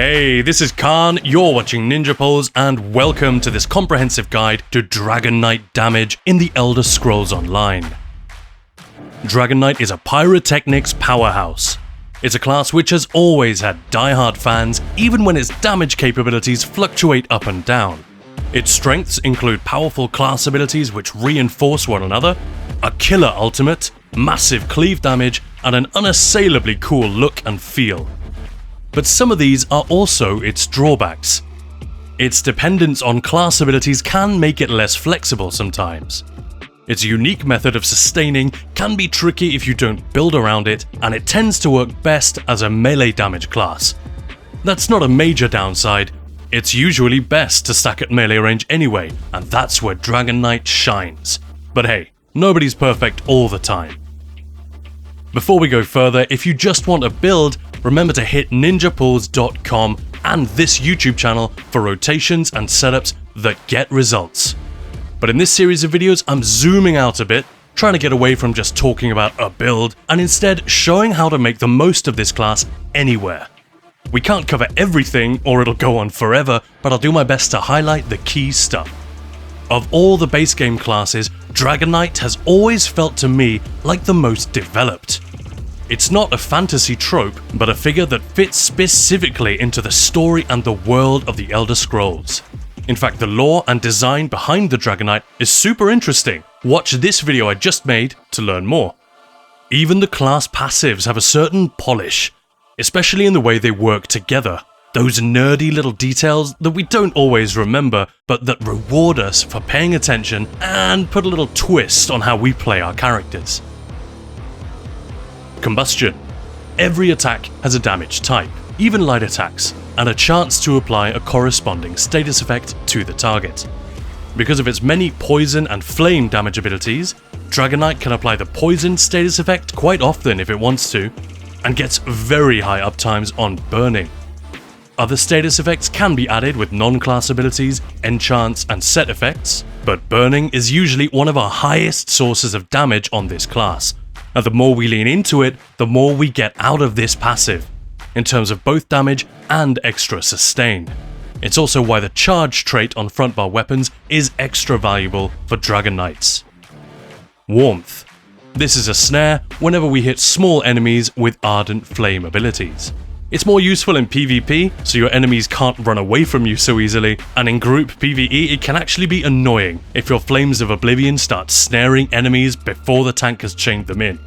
Hey, this is Khan, you're watching Ninja Pulls, and welcome to this comprehensive guide to Dragonknight damage in the Elder Scrolls Online. Dragonknight is a pyrotechnics powerhouse. It's a class which has always had die-hard fans, even when its damage capabilities fluctuate up and down. Its strengths include powerful class abilities which reinforce one another, a killer ultimate, massive cleave damage, and an unassailably cool look and feel. But some of these are also its drawbacks. Its dependence on class abilities can make it less flexible sometimes. Its unique method of sustaining can be tricky if you don't build around it, and it tends to work best as a melee damage class. That's not a major downside, it's usually best to stack at melee range anyway, and that's where Dragonknight shines. But hey, nobody's perfect all the time. Before we go further, if you just want a build, remember to hit ninjapulls.com and this YouTube channel for rotations and setups that get results. But in this series of videos, I'm zooming out a bit, trying to get away from just talking about a build, and instead showing how to make the most of this class anywhere. We can't cover everything or it'll go on forever, but I'll do my best to highlight the key stuff. Of all the base game classes, Dragonknight has always felt to me like the most developed. It's not a fantasy trope, but a figure that fits specifically into the story and the world of the Elder Scrolls. In fact, the lore and design behind the Dragonknight is super interesting. Watch this video I just made to learn more. Even the class passives have a certain polish, especially in the way they work together. Those nerdy little details that we don't always remember, but that reward us for paying attention and put a little twist on how we play our characters. Combustion. Every attack has a damage type, even light attacks, and a chance to apply a corresponding status effect to the target. Because of its many poison and flame damage abilities, Dragonknight can apply the poison status effect quite often if it wants to, and gets very high uptimes on burning. Other status effects can be added with non-class abilities, enchants, and set effects, but burning is usually one of our highest sources of damage on this class. And the more we lean into it, the more we get out of this passive, in terms of both damage and extra sustain. It's also why the charge trait on front bar weapons is extra valuable for Dragonknights. Warmth. This is a snare whenever we hit small enemies with ardent flame abilities. It's more useful in PvP, so your enemies can't run away from you so easily, and in group PvE it can actually be annoying if your Flames of Oblivion start snaring enemies before the tank has chained them in.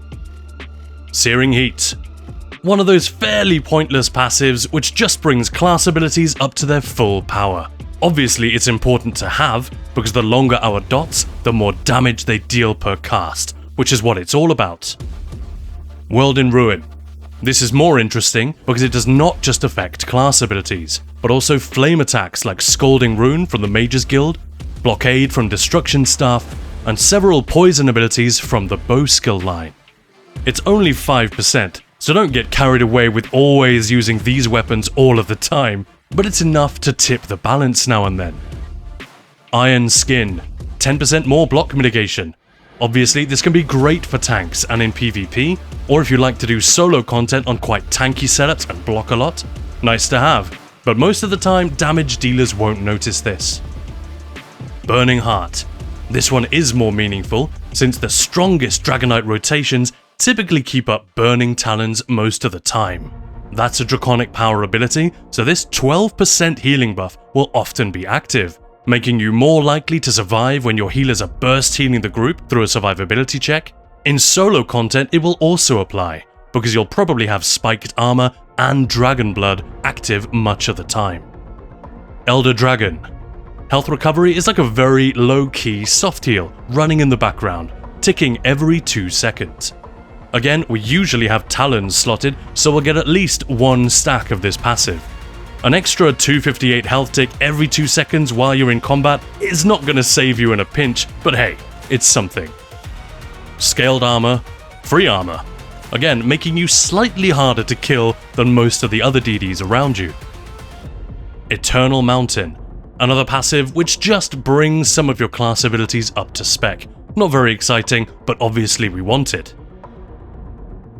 Searing Heat. One of those fairly pointless passives which just brings class abilities up to their full power. Obviously it's important to have, because the longer our dots, the more damage they deal per cast, which is what it's all about. World in Ruin. This is more interesting because it does not just affect class abilities, but also flame attacks like Scalding Rune from the Mages Guild, Blockade from Destruction Staff, and several poison abilities from the bow skill line. It's only 5%, so don't get carried away with always using these weapons all of the time, but it's enough to tip the balance now and then. Iron Skin. 10% more block mitigation. Obviously, this can be great for tanks and in PvP, or if you like to do solo content on quite tanky setups and block a lot, nice to have, but most of the time damage dealers won't notice this. Burning Heart. This one is more meaningful, since the strongest Dragonknight rotations typically keep up Burning Talons most of the time. That's a draconic power ability, so this 12% healing buff will often be active, making you more likely to survive when your healers are burst healing the group through a survivability check. In solo content it will also apply, because you'll probably have spiked armor and dragon blood active much of the time. Elder Dragon. Health recovery is like a very low-key soft heal running in the background, ticking every 2 seconds. Again, we usually have talons slotted, so we'll get at least one stack of this passive. An extra 258 health tick every 2 seconds while you're in combat is not going to save you in a pinch, but hey, it's something. Scaled armor, free armor. Again, making you slightly harder to kill than most of the other DDs around you. Eternal Mountain. Another passive which just brings some of your class abilities up to spec. Not very exciting, but obviously we want it.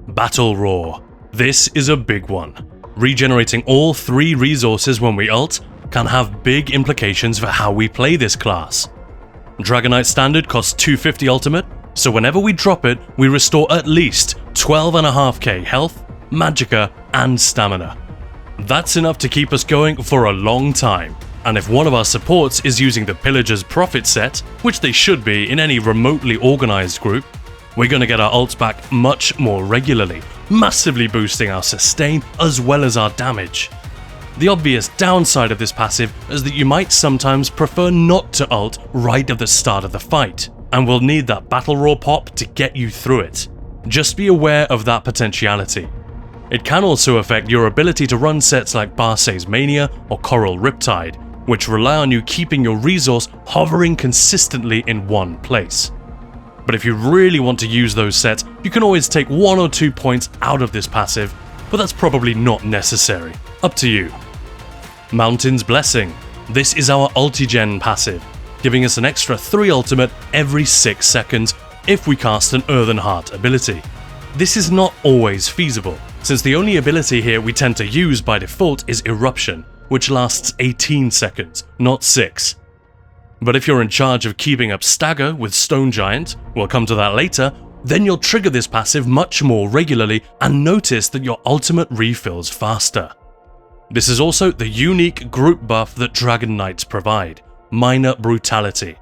Battle Roar. This is a big one. Regenerating all 3 resources when we ult can have big implications for how we play this class. Dragonknight Standard costs 250 ultimate, so whenever we drop it, we restore at least 12.5k health, magicka, and stamina. That's enough to keep us going for a long time, and if one of our supports is using the Pillager's Prophet set, which they should be in any remotely organized group, we're going to get our ults back much more regularly, massively boosting our sustain as well as our damage. The obvious downside of this passive is that you might sometimes prefer not to ult right at the start of the fight, and will need that battle roar pop to get you through it. Just be aware of that potentiality. It can also affect your ability to run sets like Barsei's Mania or Coral Riptide, which rely on you keeping your resource hovering consistently in one place. But if you really want to use those sets, you can always take 1 or 2 points out of this passive, but that's probably not necessary. Up to you. Mountain's Blessing. This is our ulti-gen passive, giving us an extra 3 ultimate every 6 seconds if we cast an Earthen Heart ability. This is not always feasible, since the only ability here we tend to use by default is Eruption, which lasts 18 seconds, not 6. But if you're in charge of keeping up stagger with Stone Giant, we'll come to that later, then you'll trigger this passive much more regularly and notice that your ultimate refills faster. This is also the unique group buff that Dragonknights provide, Minor Brutality,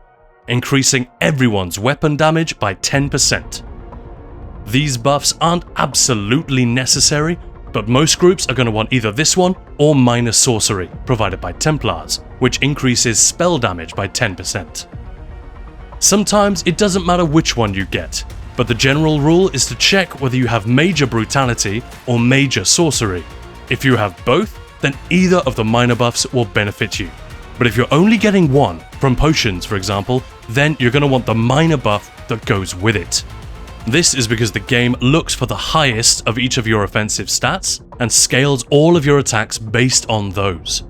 increasing everyone's weapon damage by 10%. These buffs aren't absolutely necessary, but most groups are going to want either this one or Minor Sorcery, provided by Templars, which increases spell damage by 10%. Sometimes it doesn't matter which one you get, but the general rule is to check whether you have Major Brutality or Major Sorcery. If you have both, then either of the minor buffs will benefit you. But if you're only getting one, from potions for example, then you're going to want the minor buff that goes with it. This is because the game looks for the highest of each of your offensive stats and scales all of your attacks based on those.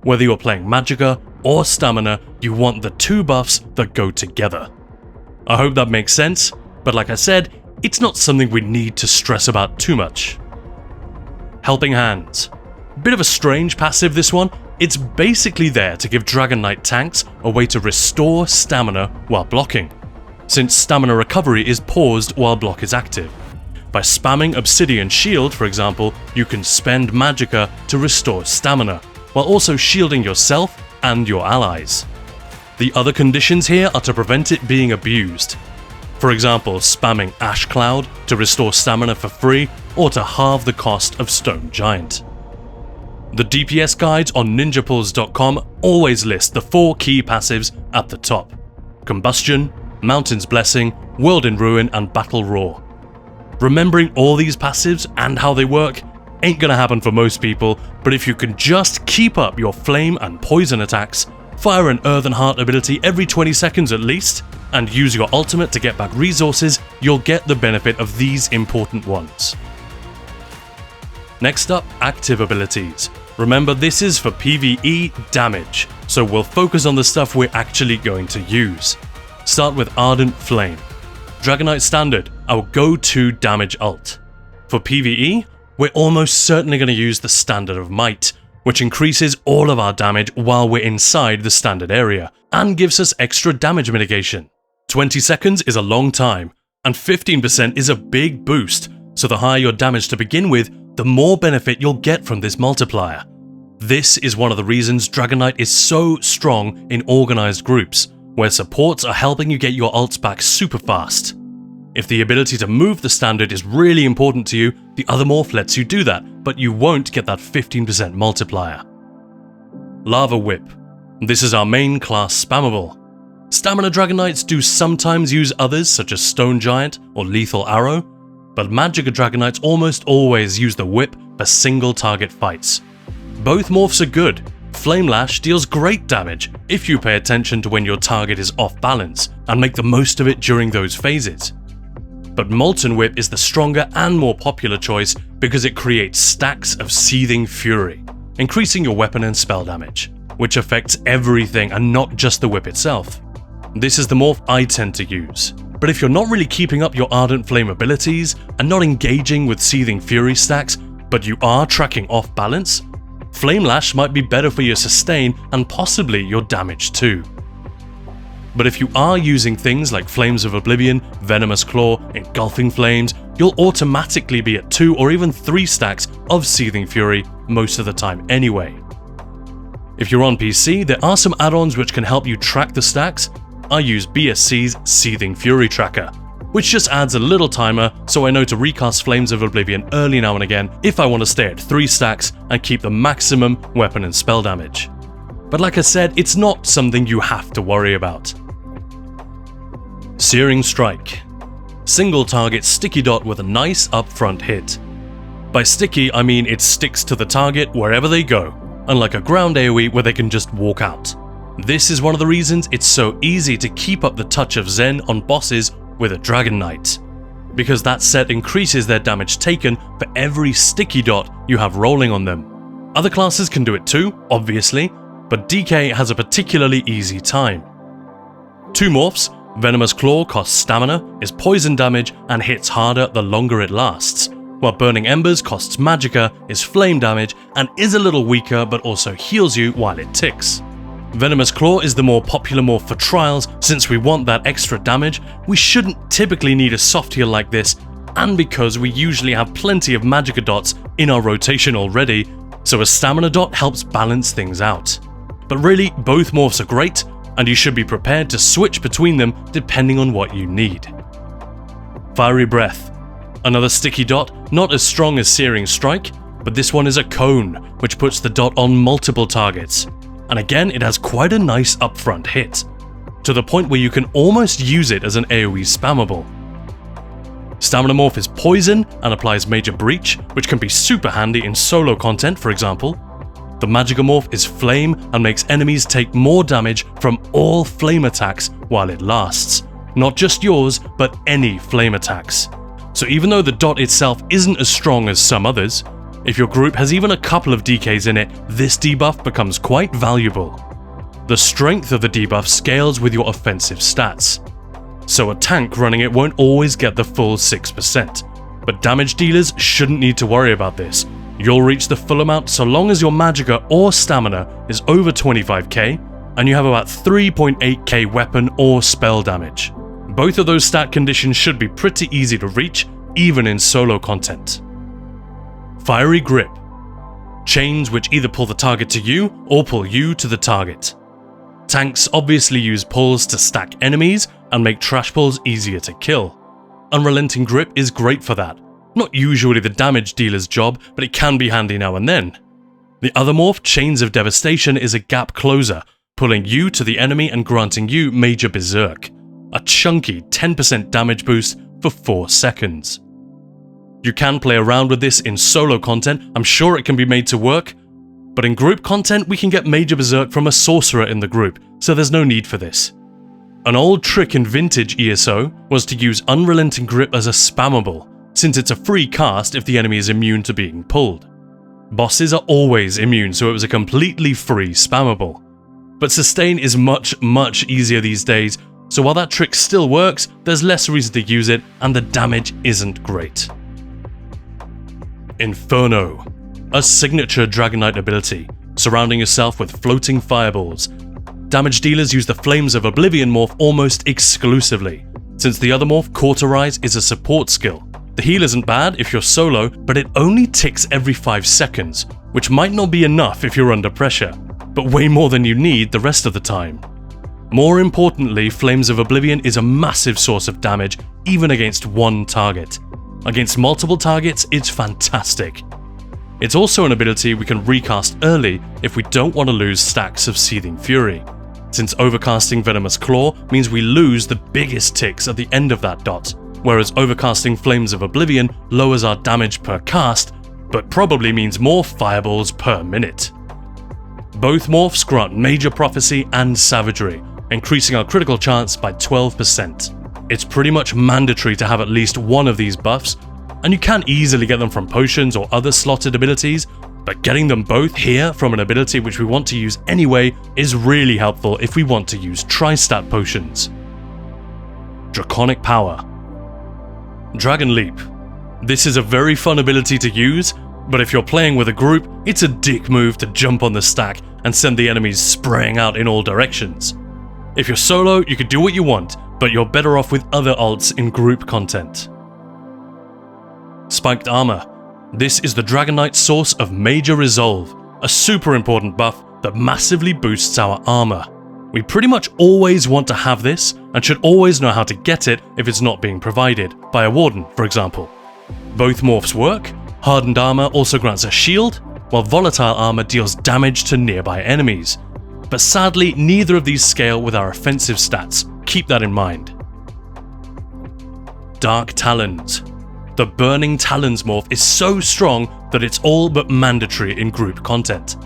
Whether you're playing magicka or stamina, you want the 2 buffs that go together. I hope that makes sense, but like I said, it's not something we need to stress about too much. Helping Hands. Bit of a strange passive this one. It's basically there to give Dragonknight tanks a way to restore stamina while blocking, since stamina recovery is paused while block is active. By spamming Obsidian Shield, for example, you can spend magicka to restore stamina, while also shielding yourself and your allies. The other conditions here are to prevent it being abused. For example, spamming Ash Cloud to restore stamina for free, or to halve the cost of Stone Giant. The DPS guides on ninjapulls.com always list the 4 key passives at the top: Combustion, Mountain's Blessing, World in Ruin, and Battle Roar. Remembering all these passives and how they work ain't gonna happen for most people, but if you can just keep up your flame and poison attacks, fire an Earthen Heart ability every 20 seconds at least, and use your ultimate to get back resources, you'll get the benefit of these important ones. Next up, active abilities. Remember, this is for PvE damage, so we'll focus on the stuff we're actually going to use. Start with Ardent Flame. Dragonknight Standard, our go-to damage ult. For PvE, we're almost certainly going to use the Standard of Might, which increases all of our damage while we're inside the standard area, and gives us extra damage mitigation. 20 seconds is a long time, and 15% is a big boost, so the higher your damage to begin with, the more benefit you'll get from this multiplier. This is one of the reasons Dragonknight is so strong in organized groups, where supports are helping you get your ults back super fast. If the ability to move the standard is really important to you, the other morph lets you do that, but you won't get that 15% multiplier. Lava Whip. This is our main class spammable. Stamina Dragonknights do sometimes use others such as Stone Giant or Lethal Arrow, but Magicka Dragonknights almost always use the whip for single target fights. Both morphs are good. Flame Lash deals great damage if you pay attention to when your target is off balance and make the most of it during those phases. But Molten Whip is the stronger and more popular choice because it creates stacks of Seething Fury, increasing your weapon and spell damage, which affects everything and not just the whip itself. This is the morph I tend to use. But if you're not really keeping up your Ardent Flame abilities and not engaging with Seething Fury stacks, but you are tracking off balance, Flame Lash might be better for your sustain and possibly your damage too. But if you are using things like Flames of Oblivion, Venomous Claw, Engulfing Flames, you'll automatically be at 2 or even 3 stacks of Seething Fury most of the time anyway. If you're on PC, there are some add-ons which can help you track the stacks. I use BSC's Seething Fury Tracker, which just adds a little timer so I know to recast Flames of Oblivion early now and again if I want to stay at 3 stacks and keep the maximum weapon and spell damage. But like I said, it's not something you have to worry about. Searing Strike. Single target sticky dot with a nice upfront hit. By sticky, I mean it sticks to the target wherever they go, unlike a ground AoE where they can just walk out. This is one of the reasons it's so easy to keep up the touch of Zen on bosses with a Dragonknight, because that set increases their damage taken for every sticky dot you have rolling on them. Other classes can do it too, obviously, but DK has a particularly easy time. 2 morphs, Venomous Claw costs stamina, is poison damage, and hits harder the longer it lasts, while Burning Embers costs magicka, is flame damage, and is a little weaker but also heals you while it ticks. Venomous Claw is the more popular morph for trials. Since we want that extra damage, we shouldn't typically need a soft heal like this, and because we usually have plenty of magicka dots in our rotation already, so a stamina dot helps balance things out. But really, both morphs are great, and you should be prepared to switch between them depending on what you need. Fiery Breath. Another sticky dot, not as strong as Searing Strike, but this one is a cone, which puts the dot on multiple targets. And again, it has quite a nice upfront hit, to the point where you can almost use it as an AoE spammable. Stamina Morph is poison and applies Major Breach, which can be super handy in solo content, for example. The Magicka Morph is flame and makes enemies take more damage from all flame attacks while it lasts. Not just yours, but any flame attacks. So even though the dot itself isn't as strong as some others, if your group has even a couple of DKs in it, this debuff becomes quite valuable. The strength of the debuff scales with your offensive stats, so a tank running it won't always get the full 6%, but damage dealers shouldn't need to worry about this. You'll reach the full amount so long as your magicka or stamina is over 25k, and you have about 3.8k weapon or spell damage. Both of those stat conditions should be pretty easy to reach, even in solo content. Fiery Grip. Chains which either pull the target to you or pull you to the target. Tanks obviously use pulls to stack enemies and make trash pulls easier to kill. Unrelenting Grip is great for that. Not usually the damage dealer's job, but it can be handy now and then. The other morph, Chains of Devastation, is a gap closer, pulling you to the enemy and granting you Major Berserk, a chunky 10% damage boost for 4 seconds. You can play around with this in solo content, I'm sure it can be made to work, but in group content we can get Major Berserk from a sorcerer in the group, so there's no need for this. An old trick in vintage ESO was to use Unrelenting Grip as a spammable, since it's a free cast if the enemy is immune to being pulled. Bosses are always immune, so it was a completely free spammable. But Sustain is much easier these days, so while that trick still works, there's less reason to use it and the damage isn't great. Inferno, a signature Dragonknight ability, surrounding yourself with floating fireballs. Damage dealers use the Flames of Oblivion morph almost exclusively, since the other morph, Cauterize, is a support skill. The heal isn't bad if you're solo, but it only ticks every 5 seconds, which might not be enough if you're under pressure, but way more than you need the rest of the time. More importantly, Flames of Oblivion is a massive source of damage, even against one target. Against multiple targets, it's fantastic. It's also an ability we can recast early if we don't want to lose stacks of Seething Fury, since overcasting Venomous Claw means we lose the biggest ticks at the end of that dot, whereas overcasting Flames of Oblivion lowers our damage per cast, but probably means more fireballs per minute. Both morphs grant Major Prophecy and Savagery, increasing our critical chance by 12%. It's pretty much mandatory to have at least one of these buffs, and you can easily get them from potions or other slotted abilities, but getting them both here from an ability which we want to use anyway is really helpful if we want to use tri-stat potions. Draconic Power. Dragon Leap. This is a very fun ability to use, But if you're playing with a group, it's a dick move to jump on the stack and send the enemies spraying out in all directions. If you're solo, you can do what you want, but you're better off with other alts in group content. Spiked Armor. This is the Dragonknight's source of major resolve, a super important buff that massively boosts our armor. We pretty much always want to have this, and should always know how to get it if it's not being provided, by a warden, for example. Both morphs work. Hardened armor also grants a shield, while volatile armor deals damage to nearby enemies. But sadly, neither of these scale with our offensive stats. Keep that in mind. Dark Talons. The Burning Talons morph is so strong that it's all but mandatory in group content.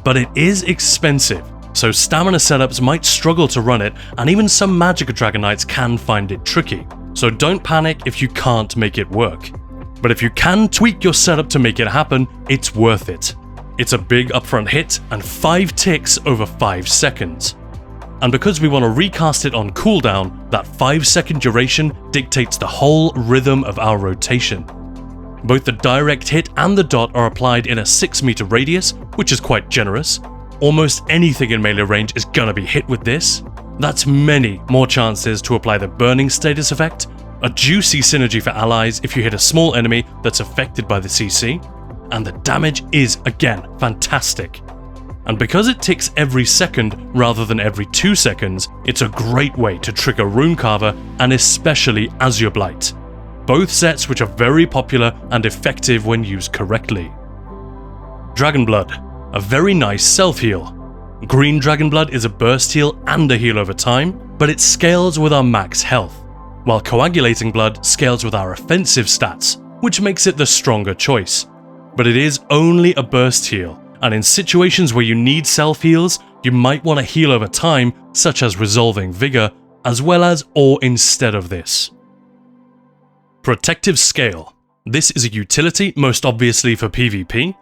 But it is expensive, so stamina setups might struggle to run it, and even some Magicka Dragoknights can find it tricky. So don't panic if you can't make it work. But if you can tweak your setup to make it happen, it's worth it. It's a big upfront hit and 5 ticks over 5 seconds. And because we want to recast it on cooldown, that 5-second duration dictates the whole rhythm of our rotation. Both the direct hit and the dot are applied in a 6-meter radius, which is quite generous. Almost anything in melee range is gonna be hit with this. That's many more chances to apply the burning status effect, a juicy synergy for allies if you hit a small enemy that's affected by the CC, and the damage is, again, fantastic. And because it ticks every second rather than every 2 seconds, it's a great way to trigger Runecarver and especially Azure Blight. Both sets which are very popular and effective when used correctly. Dragonblood, a very nice self-heal. Green Dragonblood is a burst heal and a heal over time, but it scales with our max health, while Coagulating Blood scales with our offensive stats, which makes it the stronger choice. But it is only a burst heal, and in situations where you need self-heals, you might want to heal over time, such as Resolving Vigor, as well as or instead of this. Protective Scale. This is a utility most obviously for PvP.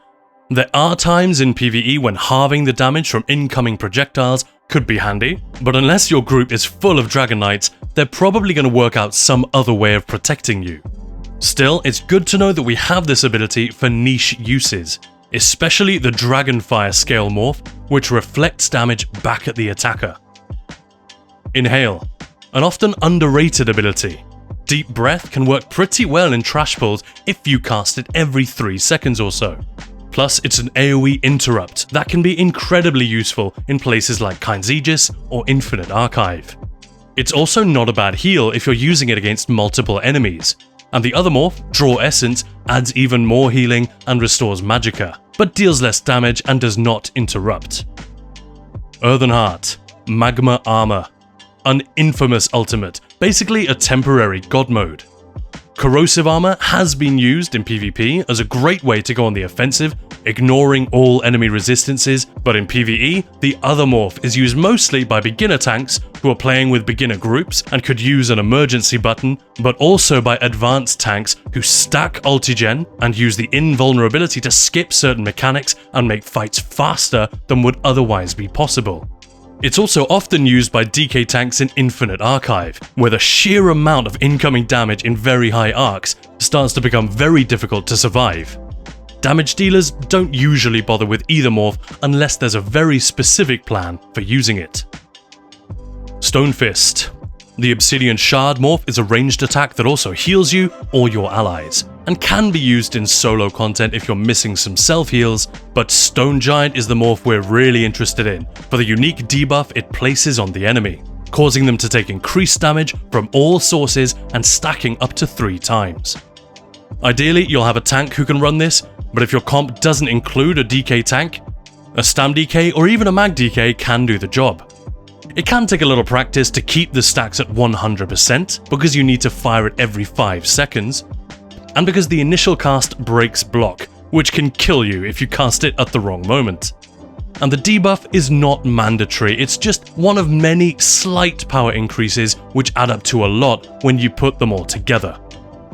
There are times in PvE when halving the damage from incoming projectiles could be handy, but unless your group is full of Dragonknights, they're probably going to work out some other way of protecting you. Still, it's good to know that we have this ability for niche uses, especially the Dragonfire Scale morph, which reflects damage back at the attacker. Inhale, an often underrated ability. Deep Breath can work pretty well in trash pulls if you cast it every 3 seconds or so. Plus, it's an AoE interrupt that can be incredibly useful in places like Kind's Aegis or Infinite Archive. It's also not a bad heal if you're using it against multiple enemies, and the other morph, Draw Essence, adds even more healing and restores Magicka, but deals less damage and does not interrupt. Earthen Heart, Magma Armor, an infamous ultimate, basically a temporary god mode. Corrosive Armor has been used in PvP as a great way to go on the offensive, ignoring all enemy resistances, but in PvE, the other morph is used mostly by beginner tanks who are playing with beginner groups and could use an emergency button, but also by advanced tanks who stack ultigen and use the invulnerability to skip certain mechanics and make fights faster than would otherwise be possible. It's also often used by DK tanks in Infinite Archive, where the sheer amount of incoming damage in very high arcs starts to become very difficult to survive. Damage dealers don't usually bother with either morph unless there's a very specific plan for using it. Stone Fist. The Obsidian Shard morph is a ranged attack that also heals you or your allies, and can be used in solo content if you're missing some self-heals, but Stone Giant is the morph we're really interested in for the unique debuff it places on the enemy, causing them to take increased damage from all sources and stacking up to 3 times. Ideally, you'll have a tank who can run this, but if your comp doesn't include a DK tank, a Stam DK or even a Mag DK can do the job. It can take a little practice to keep the stacks at 100% because you need to fire it every 5 seconds, and because the initial cast breaks block, which can kill you if you cast it at the wrong moment. And the debuff is not mandatory, it's just one of many slight power increases which add up to a lot when you put them all together.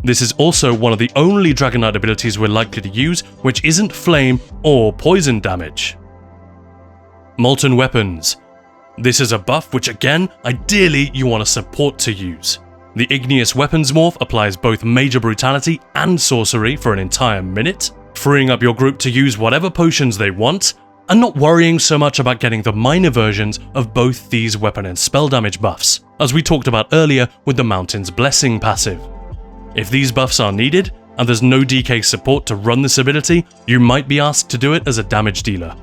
This is also one of the only Dragonknight abilities we're likely to use which isn't flame or poison damage. Molten Weapons. This is a buff which again, ideally you want a support to use. The Igneous Weapons morph applies both Major Brutality and Sorcery for an entire minute, freeing up your group to use whatever potions they want, and not worrying so much about getting the minor versions of both these weapon and spell damage buffs, as we talked about earlier with the Mountain's Blessing passive. If these buffs are needed, and there's no DK support to run this ability, you might be asked to do it as a damage dealer.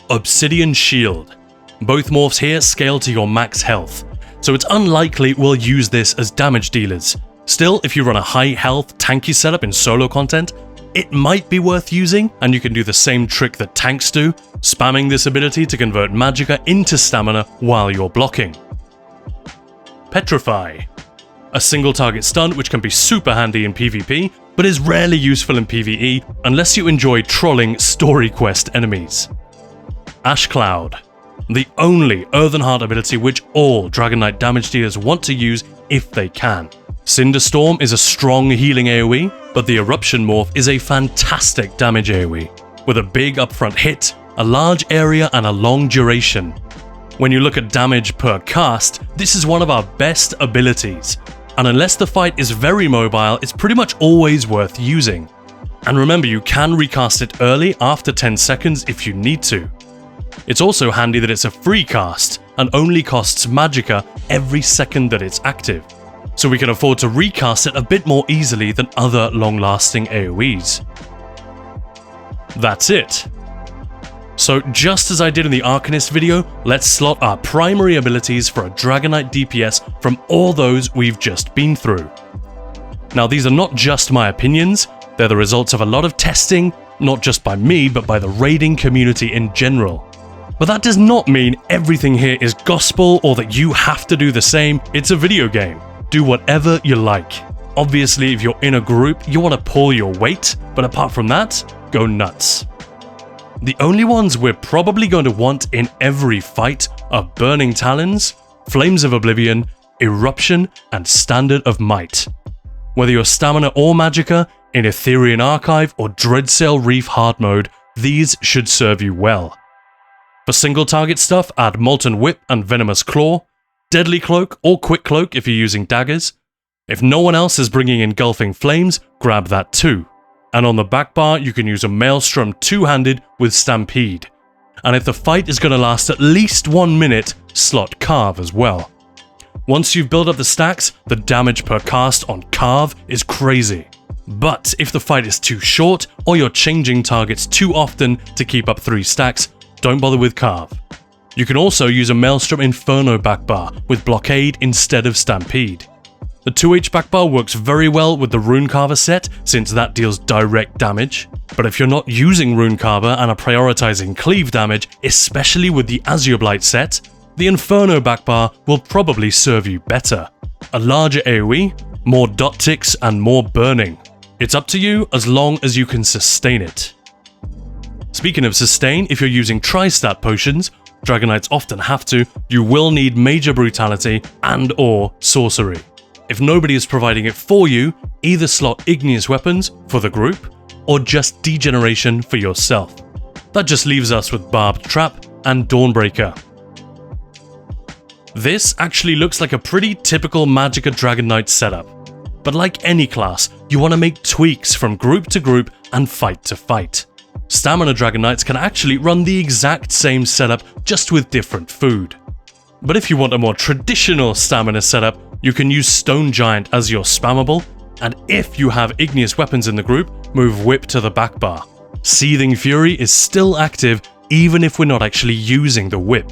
Obsidian Shield. Both morphs here scale to your max health, so it's unlikely we'll use this as damage dealers. Still, if you run a high health tanky setup in solo content, it might be worth using, and you can do the same trick that tanks do, spamming this ability to convert magicka into stamina while you're blocking. Petrify. A single target stun which can be super handy in PvP, but is rarely useful in PvE unless you enjoy trolling story quest enemies. Ash Cloud. The only Earthen Heart ability which all Dragonknight damage dealers want to use if they can. Cinderstorm is a strong healing AoE, but the Eruption morph is a fantastic damage AoE, with a big upfront hit, a large area and a long duration. When you look at damage per cast, this is one of our best abilities, and unless the fight is very mobile, it's pretty much always worth using. And remember, you can recast it early after 10 seconds if you need to. It's also handy that it's a free cast, and only costs magicka every second that it's active, so we can afford to recast it a bit more easily than other long-lasting AoEs. That's it. So just as I did in the Arcanist video, let's slot our primary abilities for a Dragonknight DPS from all those we've just been through. Now these are not just my opinions, they're the results of a lot of testing, not just by me but by the raiding community in general. But that does not mean everything here is gospel or that you have to do the same. It's a video game. Do whatever you like. Obviously, if you're in a group, you want to pull your weight, but apart from that, go nuts. The only ones we're probably going to want in every fight are Burning Talons, Flames of Oblivion, Eruption, and Standard of Might. Whether you're Stamina or Magicka, in Etherean Archive or Dreadsail Reef hard mode, these should serve you well. For single target stuff, add Molten Whip and Venomous Claw, Deadly Cloak or Quick Cloak if you're using daggers. If no one else is bringing Engulfing Flames, grab that too. And on the back bar, you can use a Maelstrom two-handed with Stampede. And if the fight is going to last at least 1 minute, slot Carve as well. Once you've built up the stacks, the damage per cast on Carve is crazy. But if the fight is too short, or you're changing targets too often to keep up 3 stacks, don't bother with Carve. You can also use a Maelstrom Inferno backbar with Blockade instead of Stampede. The 2H backbar works very well with the Runecarver set since that deals direct damage, but if you're not using Runecarver and are prioritizing cleave damage, especially with the Azure Blight set, the Inferno backbar will probably serve you better. A larger AoE, more dot ticks and more burning. It's up to you as long as you can sustain it. Speaking of sustain, if you're using tri-stat potions, Dragonknights often have to, you will need Major Brutality and or Sorcery. If nobody is providing it for you, either slot Igneous Weapons for the group, or just Degeneration for yourself. That just leaves us with Barbed Trap and Dawnbreaker. This actually looks like a pretty typical Magicka Dragonknight setup, but like any class, you want to make tweaks from group to group and fight to fight. Stamina Dragonknights can actually run the exact same setup, just with different food. But if you want a more traditional stamina setup, you can use Stone Giant as your spammable, and if you have Igneous Weapons in the group, move Whip to the back bar. Seething Fury is still active even if we're not actually using the Whip.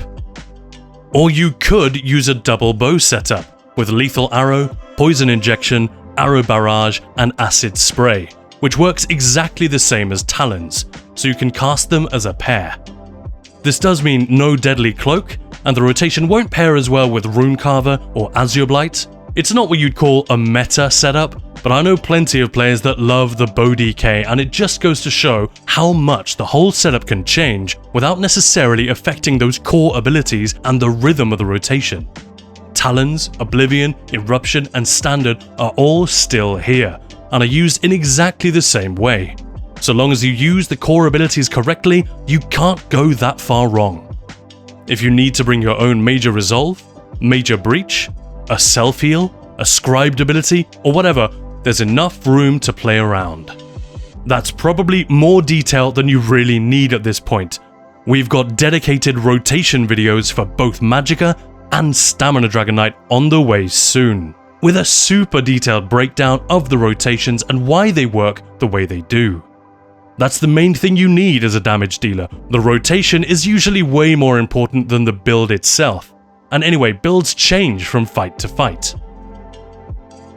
Or you could use a double bow setup, with Lethal Arrow, Poison Injection, Arrow Barrage, and Acid Spray, which works exactly the same as Talons, so you can cast them as a pair. This does mean no Deadly Cloak, and the rotation won't pair as well with Runecarver or Azure Blight. It's not what you'd call a meta setup, but I know plenty of players that love the bow DK, and it just goes to show how much the whole setup can change without necessarily affecting those core abilities and the rhythm of the rotation. Talons, Oblivion, Eruption, and Standard are all still here, and are used in exactly the same way. So long as you use the core abilities correctly, you can't go that far wrong. If you need to bring your own Major Resolve, Major Breach, a Self-Heal, a Scribed ability, or whatever, there's enough room to play around. That's probably more detail than you really need at this point. We've got dedicated rotation videos for both Magicka and Stamina Dragonknight on the way soon, with a super detailed breakdown of the rotations and why they work the way they do. That's the main thing you need as a damage dealer. The rotation is usually way more important than the build itself. And anyway, builds change from fight to fight.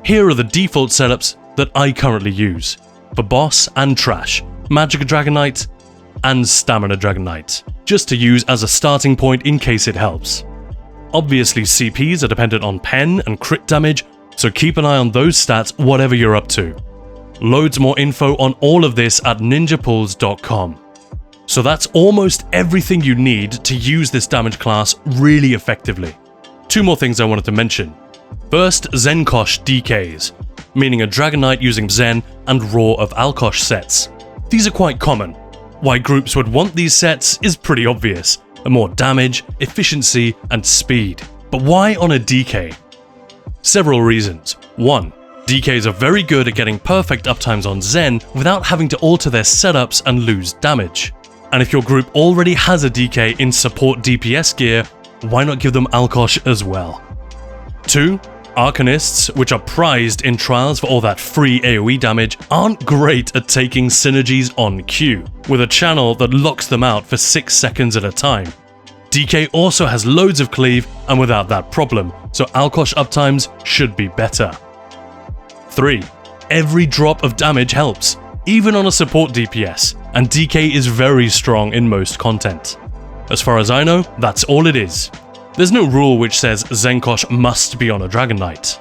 Here are the default setups that I currently use for boss and trash, Magicka Dragonknight and Stamina Dragonknight, just to use as a starting point in case it helps. Obviously CPs are dependent on pen and crit damage, so keep an eye on those stats whatever you're up to. Loads more info on all of this at ninjapulls.com. So that's almost everything you need to use this damage class really effectively. Two more things I wanted to mention. First, Zenkosh DKs, meaning a Dragonknight using Zen and Raw of Alkosh sets. These are quite common. Why groups would want these sets is pretty obvious. More damage, efficiency, and speed. But why on a DK? Several reasons. 1. DKs are very good at getting perfect uptimes on Zen without having to alter their setups and lose damage. And if your group already has a DK in support DPS gear, why not give them Alkosh as well? 2. Arcanists, which are prized in trials for all that free AoE damage, aren't great at taking synergies on cue, with a channel that locks them out for 6 seconds at a time. DK also has loads of cleave and without that problem, so Alkosh uptimes should be better. 3. Every drop of damage helps, even on a support DPS, and DK is very strong in most content. As far as I know, that's all it is. There's no rule which says Zenkosh must be on a Dragonknight.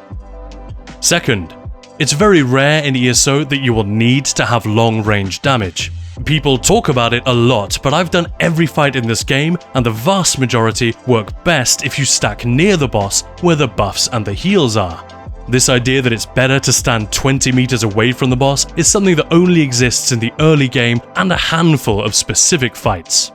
Second, it's very rare in ESO that you will need to have long-range damage. People talk about it a lot, but I've done every fight in this game, and the vast majority work best if you stack near the boss where the buffs and the heals are. This idea that it's better to stand 20 meters away from the boss is something that only exists in the early game and a handful of specific fights.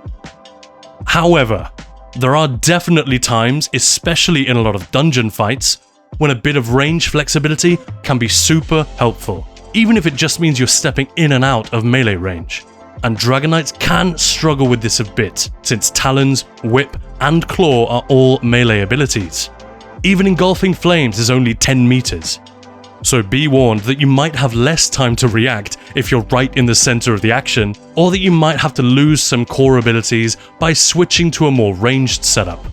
However, there are definitely times, especially in a lot of dungeon fights, when a bit of range flexibility can be super helpful, even if it just means you're stepping in and out of melee range. And Dragoknights can struggle with this a bit, since Talons, Whip, and Claw are all melee abilities. Even Engulfing Flames is only 10 meters. So be warned that you might have less time to react if you're right in the center of the action, or that you might have to lose some core abilities by switching to a more ranged setup.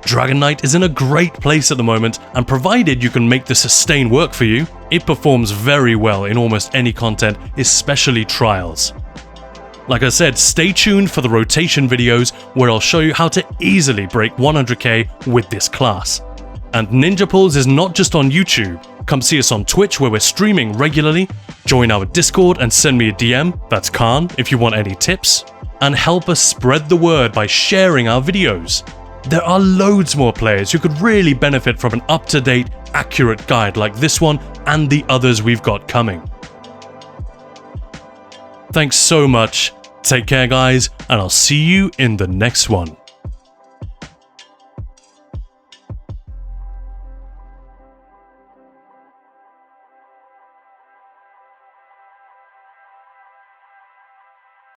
Dragonknight is in a great place at the moment, and provided you can make the sustain work for you, it performs very well in almost any content, especially trials. Like I said, stay tuned for the rotation videos where I'll show you how to easily break 100k with this class. And Ninja Pulls is not just on YouTube. Come see us on Twitch where we're streaming regularly, join our Discord and send me a DM, that's Khan, if you want any tips, and help us spread the word by sharing our videos. There are loads more players who could really benefit from an up-to-date, accurate guide like this one and the others we've got coming. Thanks so much, take care guys, and I'll see you in the next one.